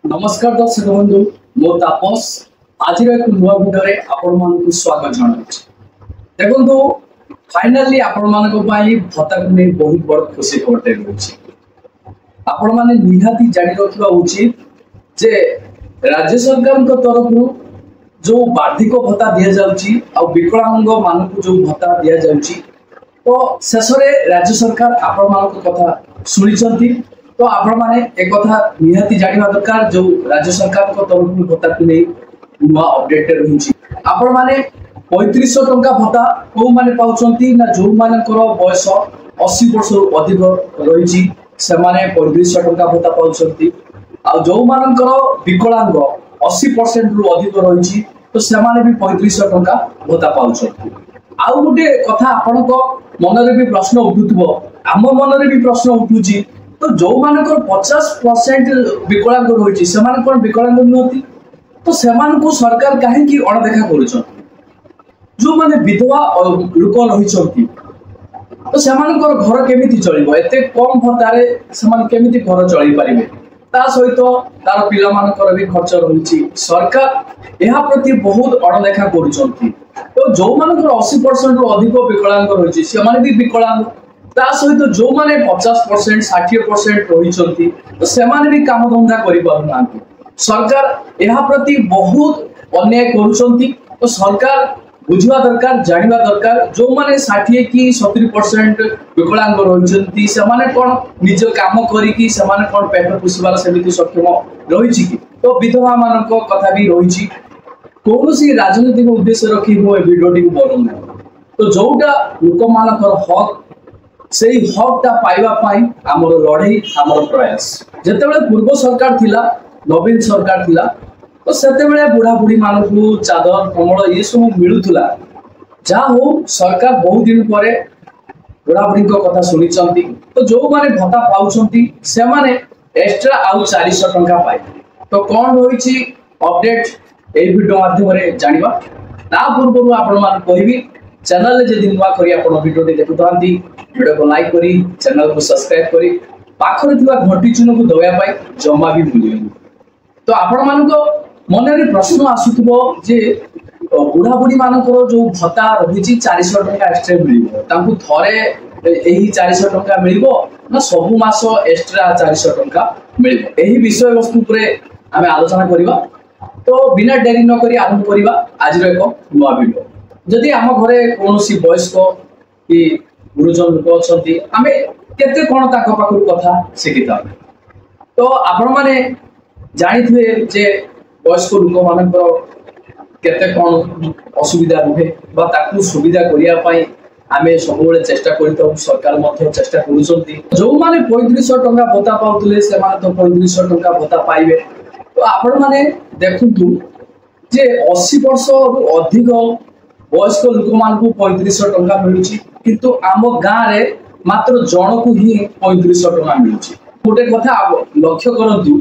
नमस्कार दर्शक बंधु मो तापस आज एक नुआ भिडियो आपण मानक स्वागत जनाऊँ। देखो फाइनाली आपण मानक भत्ता को नहीं बहुत बड़ खुशी खबर रोचे। आपण मैंने निहाती जानी रखा उचित जे राज्य सरकार तरफ जो बार्षिक भत्ता दि जाउची आ विकलांग मानक जो भत्ता दि जाउची तो शेष में राज्य सरकार आपण मानक कथा शुणी तो आपण माने एक कथा निहाती जानिबा दरकार जो राज्य सरकार को तरफ भत्ता को नहीं नुआ अपडेट रही आपण माने 3500 टंका भत्ता को माने पाउचंती ना जो मानकर बयस 80 वर्ष अधिक रही से माने 3500 टंका भत्ता पाउचंती आ जो मानकर विकलांग 80% रु अधिक रही तो से माने भी 3500 टंका भत्ता पाउचंती। आउ गोटे कथा आपण को मन रे भी प्रश्न उठुथबो आम मन रे भी प्रश्न उठुची तो जो मानकर 50% विकलांग रही से कौन विकलांग नुहति तो से सरकार कहीं अणदेखा कर जो माने विधवा लोक रही तो से घर केमिति चलिबो एते कम भत्तारे से केमिति घर चली पारिबे ता सहित तार पिला मानकर भी खर्च रही सरकार यह प्रति बहुत अणदेखा करुचंती तो जो मानकर 80% रु अधिक विकलांग रही से भी विकलांग ता सहित जो माने 50% 60% रही तो से भी काम धंधा कर सरकार यह प्रति बहुत अन्याय करुचंती तो सरकार बुझवा दरकार जानिबा दरकार जो माने 60 कि 70% विकलांग रही से कौन निज काम करी से कौन पेट पोषिबार सेमिति सक्षम रही कि तो विधवा मान कथा भी रही कौन सी राजनीतिक उद्देश्य रखी मो भिडियोटी को बनाऊना तो जोटा लोक मानकर हक से हकटा पाइबा पाई आमर लड़ई आमर प्रयास जिते पूर्व सरकार थिला नवीन सरकार थिला तो सेते बुढ़ा बुढ़ी मानू चादर कमल ये सब मिलूला जहाँ हो सरकार बहुत दिन पर बुढ़ा बुढ़ी कथा शुणी तो जो माने भत्ता पाउछंती से माने एक्स्ट्रा आउ 400 टंका पाए तो कौन रही अपडेट यही वीडियो माध्यम जानिबा ता पूर्व आपण मान कहबी चैनल जदि नुआ करी आपण वीडियो देखुथांती वीडियो को लाइक करी चैनल को सब्सक्राइब करी पाखरे थिबा घंटी चिन्ह को दबाया पाई जमा भी भूलिबेनी। तो आपण मानको मन रे प्रश्न आसुथबो जे बुढ़ा बुढ़ी मानकर जो भत्ता रही 400 टंका एक्स्ट्रा मिलिबो तांकु थरे एही 400 टंका मिलिबो ना सब मास एक्स्ट्रा 400 टंका मिलिबो एही विषय वस्तु पर आमे आलोचना करिबा। तो बिना डेरी न करी आरंभ करिबा आज रो एक नुआ वीडियो। जदि आम घरे कौन सी वयस्क कि गुरुजन लोक अच्छी आम केते कौन पाखु कथा शिखिता तो आपण मैंने जानी जे वयस्क लोक मान केते कौन असुविधा रुहे ताकू सुविधा करने आम सब चेष्टा कर सरकार चेष्टा कर जो मैंने 3500 टंका भत्ता पाउले से तो 3500 टंका भत्ता पाइबे तो आपण मैंने देखु जे 80 वर्ष अधिक वयस्क लोक मान 3500 टंका मिलूँ किंतु आम गाँव रे मात्र जन को ही 3500 टंका मिलूँ। गोटे कथा लक्ष्य करंतु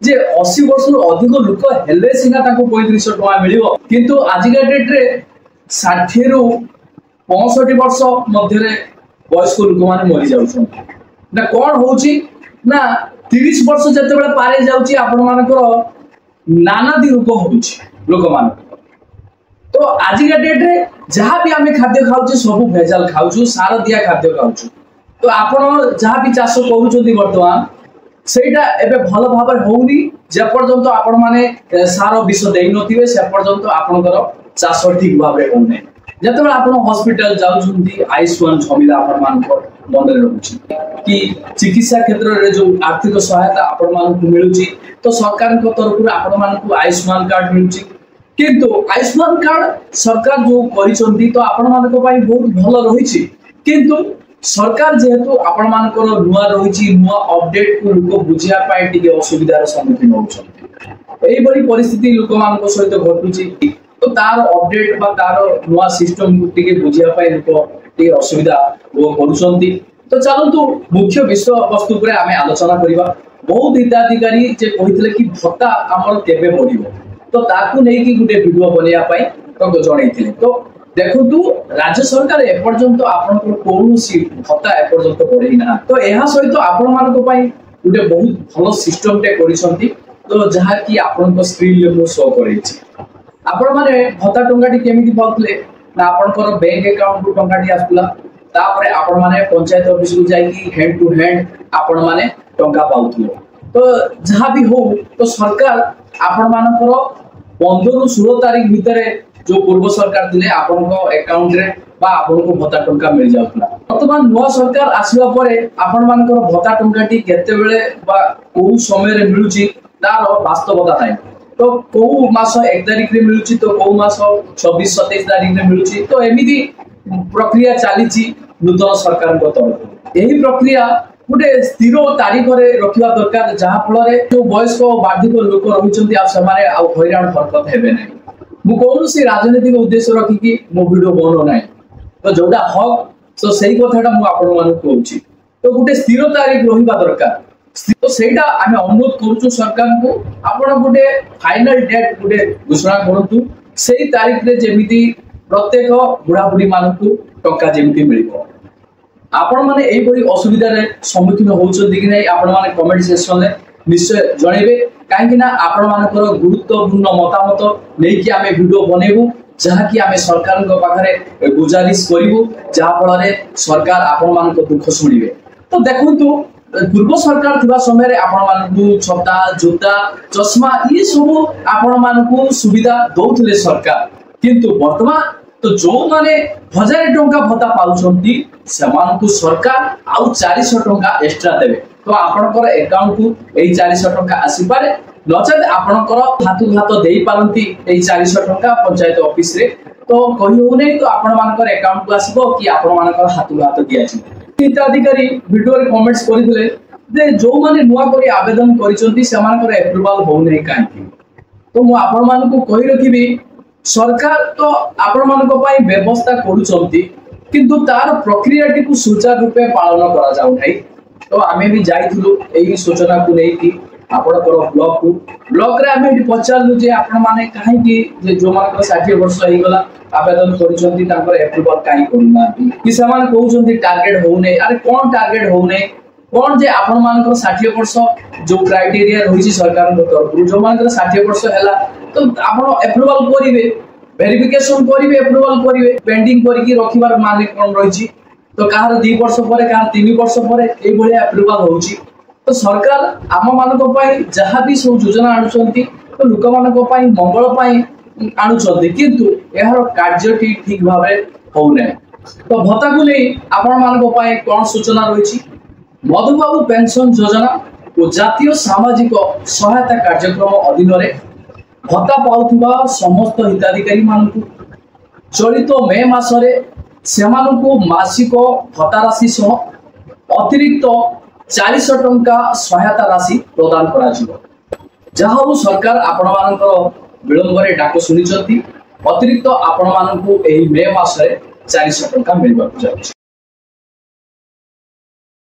जे 80 वर्ष अधिक लोक हेले सिना 3500 टंका मिलिबो किंतु आजिका डेट रे 60 रु 65 वर्ष मध्य वयस्क लोक माने मरि जाउछन ना कोन होउची ना 30 वर्ष जते बेला पारे जाउची आपण मानकर नानादी रोग होउची लोक मान तो आजिका डेट रे जहाँ भी आम खाद्य खाऊ सब भेजाल खाऊ सार दिया खाद्य खाऊ तो आपण जहाँ भी चाष कर बर्तमान सेटा एबे भल भाव होउनी जेपर्यंत आपण माने सार विष देई नथिबे से पर्यंत आपनकर चाष ठीक भाव रे होने जतबे आपण हॉस्पिटल जाउछुंती आयुष्मान झमिला आपण मानकर मन रे रहउची कि चिकित्सा क्षेत्र रे जो आर्थिक सहायता आपण मानकु मिलुची तो सरकार को तरफ आपण मानकु आयुष्मान कार्ड मिलुची किंतु आयुष्मान कार्ड सरकार जो करिसंती तो आपण मानको पाई बहुत भलो रहिछि किंतु सरकार जेहेतु आपण मानकर नुआ रहिछि नुआ अपडेट को लोक बुझिया पाई टिके असुविधार सम्मुखीन होउछंती एई बड़ी परिस्थिति लोक मानको सहित घटुछि तो तार अपडेट बा तार नुआ सिस्टम को टिके बुझिया पाई लोक टिके असुविधा वो करुछंती। तो चलंतु मुख्य विषय वस्तु पर आमे आलोचना करिबा। बहुत हिताधिकारी जे कहितले कि भत्ता हमर केबे बढ़िबो तो ताकू नहीं कि गुटे वीडियो बनिया पाई तो जणैथिले तो देखु राज्य सरकार एपर्यंत आपण कौन भत्ता एपर्यंत बढ़ई ना तो यह सहित आपण मान गोटे बहुत भल सिस्टम टे करिसंती तो जहाँकि आपण स्क्रीन मु शो कर आपण माने भत्ता टंकाटी केमिति पाउतले ना आपणकर बैंक अकाउंट को टंकाटी आसुला तापरे आपण माने पंचायत ऑफिस को जाई हैंड टू हैंड आपण माने टंका पाउथलो तो जहाँ भी हो तो सरकार आपण मानकर 15 रु 16 तारीख भितर जो पूर्व सरकार थिले आपण अकाउंट रे बा आपण को भत्ता टंका मिल जाउतला वर्तमान नुआ सरकार आसीबा परे आपण मानकर भत्ता टंकाटी केते बेले बा को समय रे मिलुची तार वास्तवता नाही तो को मास 1 तारीख रे मिलुची तो को मास 26 27 तारीख रे मिलुची तो एमिदी प्रक्रिया चलीची नूतन सरकार को तरफ एही प्रक्रिया गोटे स्थिर तारीख रे रखिबा दरकार जहाँ फल जो वयस्क बार्धिक लोक रही हैरान हरकत हेबे नहीं मु कौन राजनीतिक उद्देश्य रखिकी मो वीडियो बनो ना तो जोटा हक तो सही कथाटा मु आपण मानक कहूची तो गोटे स्थिर तारीख रहिबा दरकार तो सेटा आमे अनुरोध करूछु सरकार को आपण गोटे फाइनल डेट गोटे घोषणा करंतु सेही तारीख रे जेमिति प्रत्येक बुढ़ा बुढ़ी मानकु टंका जेमिति मिलिबो आपण माने एई बड़ी असुविधा रे सम्मुखीन होउछथि कि नै आपण माने कमेंट सेक्शन रे निश्चय जणैबे काहे कि ना आपण मानकर गुरुत्वपूर्ण मतामत नै कि आमे वीडियो बनेबु जहाँ कि आमे सरकार को पाखरे गुजारिश करिवु जहाँ फल रे सरकार आपण मानको दुख सुनिबे तो देखंतु पूर्व सरकार थिबा समय रे आपण मानकु छता जूता चश्मा ई सब आपण मानकु सुविधा दउथले सरकार किंतु वर्तमान तो जो माने 1000 टंका भत्ता पाउछंती सेमानकु सरकार आउ 400 टंका एक्स्ट्रा देबे तो आपनकर अकाउंट को एई 400 टंका आसी पारे नचेत आपनकर हाथु हाथ देई पारंती एई 400 टंका पंचायत ऑफिस रे तो कहि हो नै तो आपण मानकर अकाउंट को आसीबो कि आपण मानकर हाथु हाथ दियाछि हिताधिकारी वीडियो रे कमेंट्स करिदिले जे जो माने नुवा करी आवेदन करिसंती सेमानकर अप्रूवल हो नै काहे तो मु आपण मानकु कहि रखिबी सरकार तो आपण मानक पई व्यवस्था करूचंती किंतु तार प्रक्रियाटी को सुचारू रूपे पालन करा जाउ नै तो आमे भी जाइथुलु एही सूचना को नै कि आपण कर ब्लॉक रे आमे पचारलु जे आपण माने काहे कि जे जो मानक 60 वर्ष होई गला आवेदन करूचंती तांकर अप्रूवल काहे करूना कि समान कहउचंती टारगेट हो नै अरे कोन टारगेट हो नै कोन जे आपण मानक 60 वर्ष जो क्राइटेरिया रहिछि सरकार को तरफ जो मानक 60 वर्ष हैला तो आपण अप्रूवल करिवे वेरिफिकेशन करिवे अप्रूवल करिवे पेंडिंग करिकि रखिबार माने कोन रहिछि तो कहार 2 वर्ष परे कहार 3 वर्ष परे एई भलिया अप्रूवल होउछि तो सरकार आम मानक पई जहां भी सब योजना आनुचंती तो लोक मानक पई मंगल पई आनुचंती किंतु एहार कार्यटी ठीक भाबे हो नै तो भत्ता को नै आपण मानक पई कोन सूचना रहिछि मधुबाबू पेंशन योजना और जातीय सामाजिक सहायता कार्यक्रम अधीन रे भत्ता पाउथिबा समस्त हिताधिकारी मानकु चलित मे मासरे सेमानकु मासिक भत्ता राशि सह अतिरिक्त 400 टंका सहायता राशि प्रदान करा जिवो जहां सरकार आपण मानकर विलंब रे डाक सुनिचंती अतिरिक्त आपण मानकु एही मे मासरे 400 टंका मिलबा जाउछि।